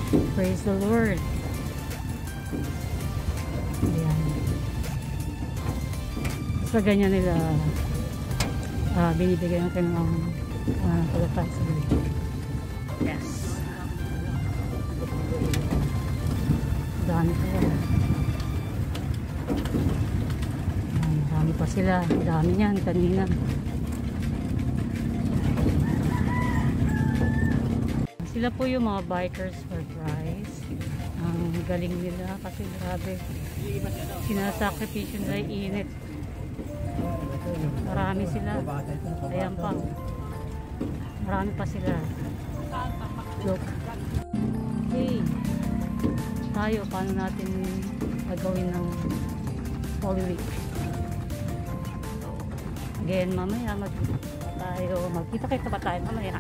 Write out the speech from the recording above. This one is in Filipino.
Praise the Lord. Ayan. Sa ganyan nila binibigay ng kanilang pagkakasal. Yes. Dami pa yan. Dami pa sila. Dami niyan kanina. Sila po yung mga bikers for Christ. Ang galing nila kasi grabe. Sinasakripisyo nila init. Marami sila. Ayan pa. Marami pa sila. Look. Okay. Tayo, paano natin gagawin ng Holy Week? Again, mamaya magkita pa tayo mamaya.